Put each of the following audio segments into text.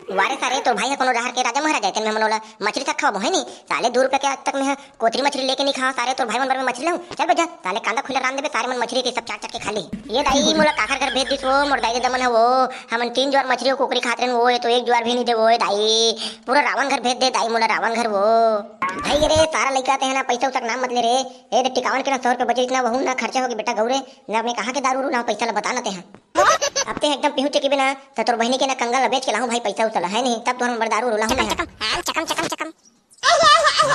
वारे सारे तो भाई कोनो डहर के राजा महाराजा तेन में मनोला मछली तक खाओ है नी साले 2 रुपए के आज तक में कोतरी मछली लेके नहीं खाओ सारे तो भाई मन बर में मछली लाऊं चल बेटा साले कांदा खुला रान देबे सारे मन मछली के सब चाट चाट के खा ली ये दाई मोला काखर घर भेज दिस वो मोर दाई दमन है वो हमन 3 ज्वार मछली कोकरी खात रहन वो ये तो 1 ज्वार भी नहीं दे वो दाई पूरा रावण घर भेज दे दाई मोला रावण घर वो भाई रे सारा लइका ते है ना पैसा उसक नाम बदले रे ए दे टिकावन के ना 100 रुपए बचे इतना वहु ना खर्चा होगी बेटा गौरे ना मैं कहां के दारू ना पैसा ला बताना ते हैं अब ते एकदम पिहुचे के बिना त तोर बहिनी के ना कंगाल बेच के लाहूं भाई पैसा उतला है नहीं तब तोर बड़ दारू लाहूं मैं चकम चकम चकम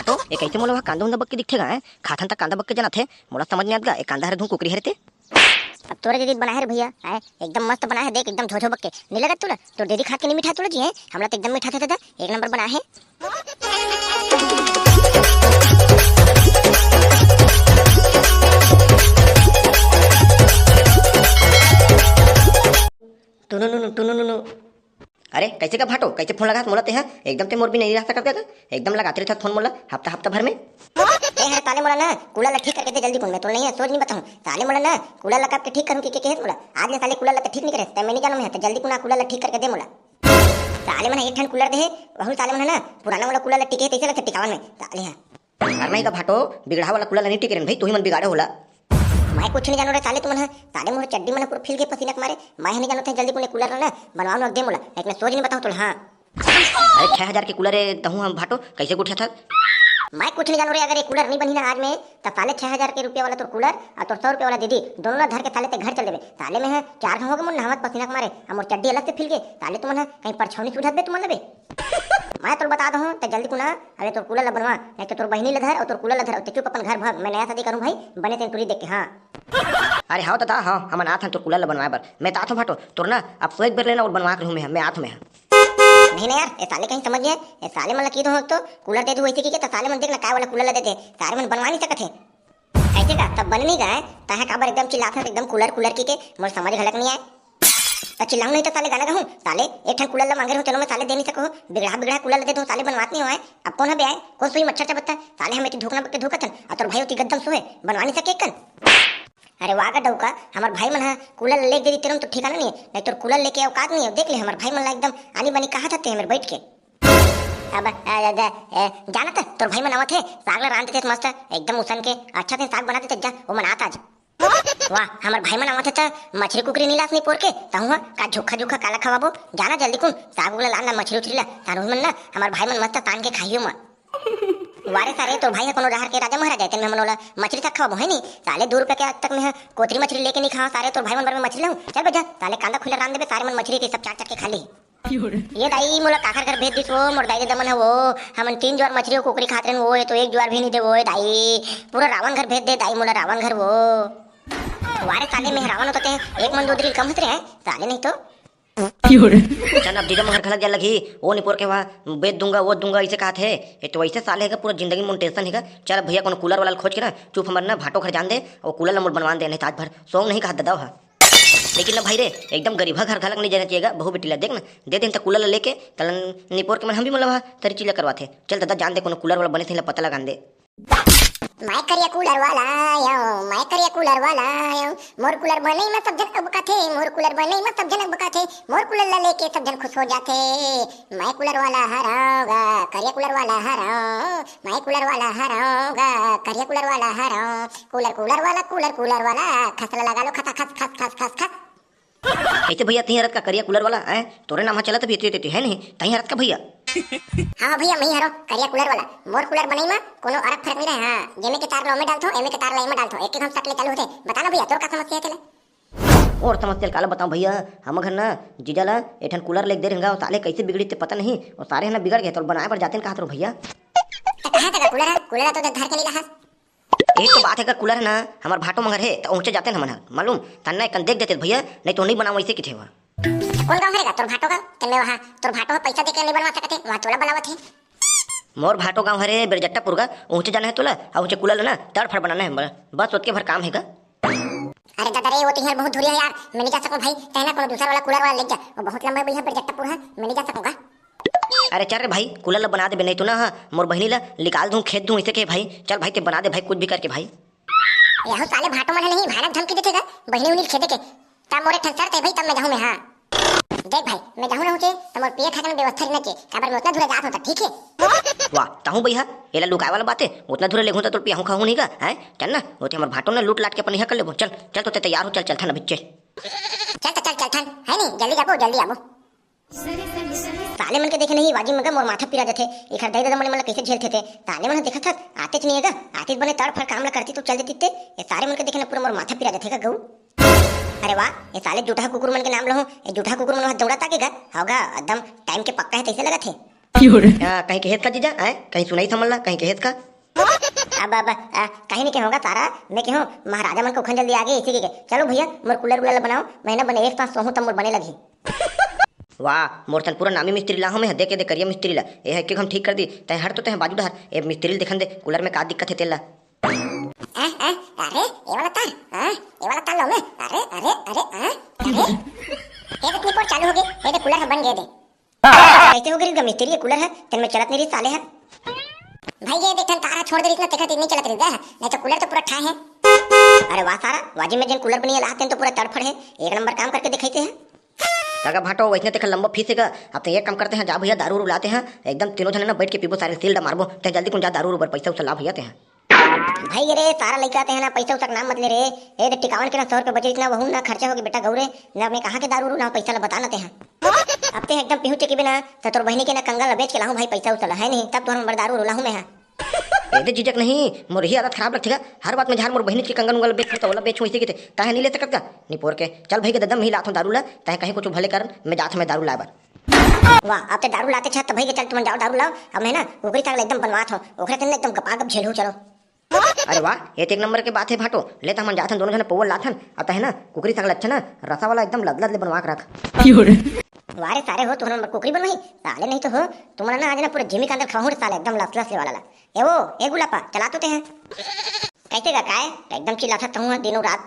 तो एक ऐसे मोला कांदा उंदा बक्के दिखेगा है खाथन तक कांदा बक्के जनाथे मोला समझ नहीं आता एक कांदा हर धू कुकरी हरते अब तोरे दीदी बनाए रे भैया है एकदम मस्त बनाए है देख एकदम झोझो बक्के नहीं लगा तुला तो दीदी खा के नहीं मीठा तुला जी है हमला तो एकदम मीठा थे एक नंबर बना है टुनु अरे कैसे का भाटो कैसे फोन लगा मोला ते है एकदम ते मोर भी नहीं रह सकता था एकदम लगाते रहता फोन मोला हफ्ता भर में ए हर ताले मोला ना कूलर ला ठीक करके दे जल्दी कौन मैं तो नहीं है सोच नहीं बताऊं ताले मोला ना कूलर लगा के ठीक करूं के है मोला आज ने साले कूलर ला ठीक नहीं करे त मैं नहीं जानू मैं तो जल्दी कुना कूलर ला ठीक करके दे मोला ताले मन एक ठन कूलर दे बहुत ताले मन ना पुराना वाला कूलर ला टिके तैसे लगे टिकावन में ताले है अरे नहीं का भाटो बिगड़ा वाला कूलर नहीं टिके भाई तू ही मन बिगाड़े होला मैं कुछ नहीं जानो रे ताले तुमन ताले मोर चड्डी मन पूरा फिल के पसीना के मारे मैं नहीं जानो थे जल्दी कोने कूलर ना बनवाओ ना दे मोला एक मैं सोच नहीं बताऊं तो हां अरे 6000 के कूलर दहूं हम भाटो कैसे उठा था मैं कुछ नहीं जानो रे अगर ये कूलर नहीं बनी ना आज में तो साले 6000 के रुपये वाला तो कूलर और तो 100 रुपये वाला दीदी दोनों ना धर के साले ते घर चल देबे ताले में है 4 घंटे हो गए मुन नहावत पसीना के मारे और मोर चड्डी अलग से फिल के ताले तुमन कहीं परछौनी सुझत बे तुमन लेबे मैं तो बता दूं तो जल्दी कुना अरे तो कूलर ला बनवा नहीं तो तोर बहिनी ला धर और तोर कूलर ला धर चुप अपन घर भाग मैं नया शादी करूं भाई बने तेन तुरी देख के हां अरे हाँ दादा हाँ हम आथ तो कूलर बनवाए बर मैं तो आथ भाटो तोर ना अब तो एक बार लेना और बनवा कर मैं आथ में नहीं ना यार ये साले कहीं समझ गए ये साले मन की दो तो कूलर दे दो वैसे की तो साले मन देख ना काय वाला कूलर ला दे दे सारे मन बनवा नहीं सकते ऐसे का तब बन नहीं गए ताहे काबर एकदम चिल्लाता एकदम कूलर कूलर की के मोर समझ घलक नहीं आए तो चिल्लाऊं नहीं तो साले गाना गाऊं साले एक ठन कूलर ला मांगे हो चलो मैं साले दे नहीं सको बिगड़ा कूलर ला दे दो साले बनवात नहीं होए अब कौन है बे आए कौन सोई मच्छर चबत्ता साले हमें धोखना बक के धोखतन और तोर भाई होती गद्दम सोए बनवा नहीं सके कन अरे वागा डौका हमार भाई मन है कूलर ले दे दी तेरम तो ठिकाना नहीं नहीं तो कूलर लेके औकात नहीं है देख ले हमार भाई मन ला एकदम आनी बनी कहा था मेरे बैठ के अब जाना था तोर भाई मन आवत है साग ला रांधते थे मस्त एकदम उसन के अच्छा से साग बनाते थे जा वो मन आता आज वाह हमार भाई मन आवत है मछली कुकरी नीलास नहीं पोर के तहुआ का झोखा झोखा काला खवाबो जाना जल्दी कुन साग वाला लाना मछली उछली ला तानु मन ना हमार भाई मन मस्त तान के खाइयो म वारे सारे तो भाई कोनो डहर के राजा महाराजा तेन में मनोला मछली तक खाओ है नी साले 2 रुपए के आज तक में कोतरी मछली लेके नहीं खाओ सारे तो भाई मन बर में मछली लाऊं चल बेटा साले कांदा खुला रान देबे सारे मन मछली के सब चाट चाट के खा ली ये दाई मोला काखर घर भेज दिस वो मोर दाई दमन है वो हमन 3 ज्वार मछली कोकरी खात रहन वो ये तो 1 ज्वार भी नहीं दे वो दाई पूरा रावण घर भेज दे दाई मोला रावण घर वो वारे साले में रावण होते हैं एक मन 2 दिन कम होते हैं साले नहीं तो चल अब जीजा मगर खलक जा लगी वो नहीं पोर के वहाँ बेच दूंगा वो दूंगा ऐसे कहा थे ये तो वैसे साले है पूरा जिंदगी में टेंशन है चल भैया कौन कूलर वाला खोज के ना चुप हमारे ना भाटो घर जान दे और कूलर नंबर बनवा दे नहीं आज भर सोंग नहीं कहा दादा हा लेकिन ना भाई रे एकदम गरीबा घर खलक नहीं जाना चाहिएगा बहु बेटीला देख ना दे दिन तक कूलर लेके तलन निपोर के मन हम भी मतलब तरी चीज करवाते चल दादा जान दे कौन कूलर वाला बने थे पता लगा दे मैं करिया कूलर वाला आयो मोर कूलर बने में सब जन बका थे मोर कूलर बने में सब जन बका थे मोर कूलर ला लेके सब जन खुश हो जाते मैं कूलर वाला हराऊंगा करिया कूलर वाला हराऊं मैं कूलर वाला हराऊंगा करिया कूलर वाला हराऊं कूलर वाला खसला लगा लो खस खस खस खस खस खस ऐसे भैया तीन रत का करिया कूलर वाला है तोरे नाम चला तो भी है नहीं तही रत का भैया हां भैया मैं हरो करिया कूलर वाला मोर कूलर बनई में कोनो अलग फर्क नहीं रहे हां जेमे के तार लो में डालथो एमे के तार लाई में डालथो एक हम सकले चालू होते बता ना भैया तोर का समस्या है तेला और समस्या काला बताऊं भैया हम घर ना जीजा ला एठन कूलर लेके दे रहेंगे साले कैसे बिगड़ी ते पता नहीं और सारे ना बिगड़ गए तो बनाए पर जाते कहा तो भैया कहां तक कूलर तो धर के नहीं रहा एक तो बात है का कूलर है ना हमार भाटो मगर है तो ऊंचे जाते हैं हम मालूम तन्ना कन देख देते भैया नहीं तो नहीं बनाओ ऐसे किथे हुआ कौन गांव है तोर भाटो का तन्ने वहां तोर भाटो पैसा देके नहीं बनवा सकते वहां तोला बनावत है मोर भाटो गांव हरे बिरजट्टापुर का ऊंचे जाना है तोला और ऊंचे कूलर ना तड़ फड़ बनाना है बस उसके भर काम है का अरे दादा रे वो तो यार बहुत दूर है यार मैं नहीं जा सकूं भाई कहना कोनो दूसरा वाला कूलर वाला ले जा वो बहुत लंबा है बिरजट्टापुर है मैं नहीं जा सकूंगा अरे चल रे भाई कूलर ला बना दे नहीं तो ना मोर बहिनी ला निकाल दूं खेत दूं ऐसे के भाई चल भाई ते बना दे भाई कुछ भी करके भाई यहो साले भाटो मन नहीं भयानक धमकी देतेगा बहिनी उनी खेदे के ता मोरे ठंसर ते भाई तब मैं जाऊं मैं हां देख भाई मैं जाहूं ना होचे तमोर पिए खाके में व्यवस्था रहना चाहिए काबर में उतना दूर जात होता ठीक है। वाह ताहू भैया एला लुकाए वाला बात है उतना दूर लेगू तो पियाहू खाहू नहीं का हैं चल ना ओते हमर भाटो ना लूट लाट के अपन यहाँ कर लेबो चल चल तो तैयार हो चल चल था ना बिच्चे चल थान है नहीं जल्दी जाबो जल्दी आबो। साले मन के देखे नहीं वाजी मगर मोर माथा पिरा जाथे एखर दई दादा मन मन कैसे झेलथे थे ताले मन देखत हत आते च नहीं हैगा आते बने तड़ फड़ काम ला करती तो चल देती ते ये सारे मन के देखे ना पूरा मोर माथा पिरा जाथे का गऊ। अरे वाह ये साले जूठा कुकुर मन के नाम लहो ये जूठा कुकुर मन दौड़ा ताकेगा होगा एकदम टाइम के पक्का है तैसे लगा थे कहीं के हेत का जीजा हैं कहीं सुनाई समझला कहीं के हेत का अब कहीं नहीं के होगा तारा मैं कहूँ महाराजा मन को खन जल्दी आगे इसी के चलो भैया मोर कूलर वूलर बनाओ महीना बने एक पास सोहूं तब मोर बने लगी। वाह मोर तन पूरा नामी मिस्त्री ला हमें दे के दे करिया मिस्त्री ला ये है कि हम ठीक कर दी तय हट तो तय बाजू डहर ए मिस्त्री देखन दे कूलर में का दिक्कत है तेला अरे ये वाला तार लो मैं अरे ये तो क्लिप और चालू हो गई ये तो कूलर बन गए दे कैसे हो गई मिस्त्री ये कूलर है तेन में चलत नहीं रही साले है भाई ये देखन तारा छोड़ दे इतना देखत नहीं चलत रही नहीं तो कूलर तो पूरा ठा है। अरे वाह सारा वाजी में जन कूलर बनिए लाते तो पूरा तड़फड़ है एक नंबर काम करके दिखाते हैं। काका भाटो वैसे तक लंबा फीसेगा अब तो एक काम करते हैं जा भैया दारू लाते हैं एकदम तीनों जने ना बैठ के पीबो सारे सील मारबो ते जल्दी कौन जा दारू ऊपर पैसा उसे ला भैया ते हैं भाई रे सारा लइका आते हैं ना पैसा उसका नाम मत ले रे ए दे टिकावन के ना 100 रुपए बचे इतना वहू ना खर्चा होगी बेटा गौरे ना मैं कहां के दारू ना पैसा ला बता लेते हैं अब ते एकदम पीहू के बिना तो तोर बहनी के ना कंगाल बेच के लाऊं भाई पैसा उसे है नहीं तब तो हम दारू लाऊं मैं हां एदे झिझक नहीं मोर ही आदत खराब लगथेगा हर बात में झार मोर बहनी की कंगन उंगल बेच तो वाला बेच इसी के काहे नहीं ले सकत का नहीं पोर के चल भाई के ददम ही लाथो दारू ला ताहे कहीं कुछ भले कर मैं जात में दारू लाबर। वाह अब ते दारू लाते छत भाई के चल तुम जाओ दारू लाओ अब मैं ना ओकरी तागल एकदम बनवात हो ओकरे तने एकदम गपागप झेलू चलो। अरे वाह ये तो एक नंबर के बात है भाटो लेता हम जाथन दोनों जने पोवल लाथन आता है ना कुकरी तागल अच्छा ना रसा वाला एकदम लदलद ले बनवा के रख वारे सारे हो तुम कुकरी बनवाई साले नहीं तो हो तुम्हारा ना आज ना पूरे जिमी के अंदर खाऊं साले एकदम लसलस वाला ला ए वो ए गुलापा चला तो ते हैं कैसे का काय एकदम चिल्ला था हूं दिनों रात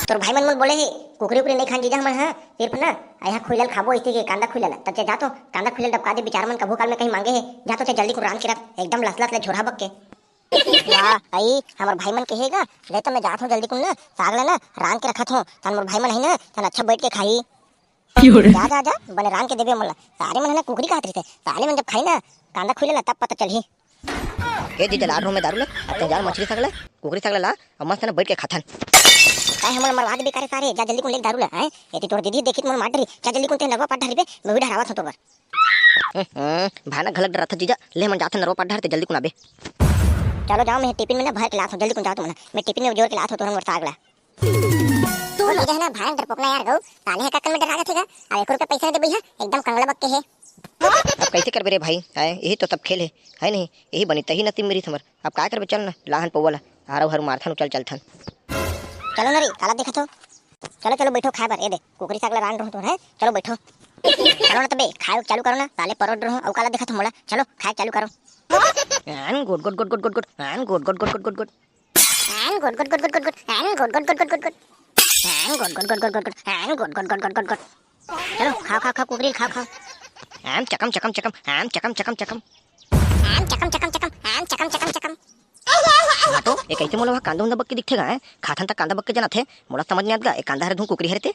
तोर भाई मन बोले ही कुकरी उपरी नहीं खान जीजा हमन हां सिर्फ ना यहाँ खुलल खाबो इसी के कांदा खुलल तब जा तो कांदा खुलल डबका दे बेचारा मन कभू काल में कहीं मांगे है जा तो जल्दी कुरान के रख एकदम लसलस ले झोरा बक के वाह आई हमर भाई मन कहेगा ले तो मैं जात हूं जल्दी कुन ना साग ले ना रान के रखत हूं तन मोर भाई मन है ना तन अच्छा बैठ के खाई जा जा जा बने रान के देबे मोला सारे मन है ना कुकरी खात रही थे साले मन जब खाई ना कांदा खुलल तब पता चलही ए जी जला में दारू ला अब जा मछली सगला कुकरी सगला ला और मस्त ना बैठ के खाथन काय हमर मरवा दे बेकार सारे जा जल्दी कुन ले दारू ला है एती तोर दीदी देखित मन मार डरी जा जल्दी कुन ते नरवा पाट धरी पे मैं भी डरावत हो तोर भाना घलक डरा था जीजा ले मन जाथन नरवा पाट धरते जल्दी कुन आबे चलो जाओ मैं टिफिन में ना भर के लात हूं जल्दी कुन जाओ तुम ना मैं टिफिन में जोर के लात हूं तोर सागला तू ले जा ना भान डरपोकना यार गौ ताले का कल में डरा गथेगा अब 1 रुपया पैसा दे भैया एकदम कंगला बक्के है अब कैसे करबे रे भाई है यही तो सब खेल है नहीं यही बनी तही नसीब मेरी समर अब का करबे चल ना लाहन पौवाला हारो हर मारथन चल चलथन चलो नरी काला देखा तो चलो चलो बैठो खाए बर ए दे कुकरी सागला रान रहो तो है चलो बैठो चलो ना तबे खाए चालू करो ना साले परोड रहो औ काला देखा तो मोला चलो खाए चालू करो an good good good good good good an good good good good good good an good good good good good good an good good good good good good an good good good good good good an good good good good good good चलो खाओ खाओ खाओ कुकरी खाओ खाओ M चकम चकम चकम M चकम चकम चकम M चकम चकम चकम M चकम चकम चकम तो एक ऐसे मोला कांदा उंदा बक्के दिखेगा है खाथन तक कांदा बक्के जनाथे मोला समझ नहीं आता एक कांदा हर धू कुकरी हरते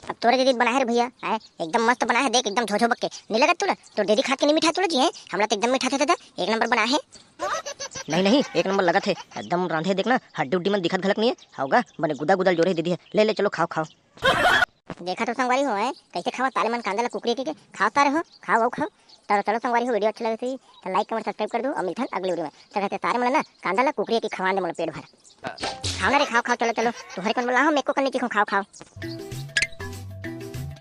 अब तोरे दीदी बनाए रे भैया है एकदम मस्त बनाए है देख एकदम झोझो बक्के नहीं लगा तोला तो दीदी खात के नहीं मीठा तोला जी है हमला तो एकदम मीठा थे दादा एक नंबर बनाए है नहीं नहीं एक नंबर लगा थे एकदम रांधे देखना हड्डी उड्डी मन दिखत घलक नहीं है होगा बने गुदा गुदल जोरे दीदी है ले ले चलो खाओ खाओ देखा तो संगवारी हो है कैसे खावा ताले मन कांदा ला कुकरी के खाओ तारे हो खाओ खाओ चलो चलो संगवारी हो वीडियो अच्छा लगे तो लाइक कमेंट सब्सक्राइब कर दो और मिलथन अगली वीडियो में तो कहते तारे मन ना कांदा ला कुकरी के खवा दे मोला पेट भर खाओ ना रे खाओ खाओ चलो चलो तुम्हारे कौन बोला मेरे को करने की खाओ खाओ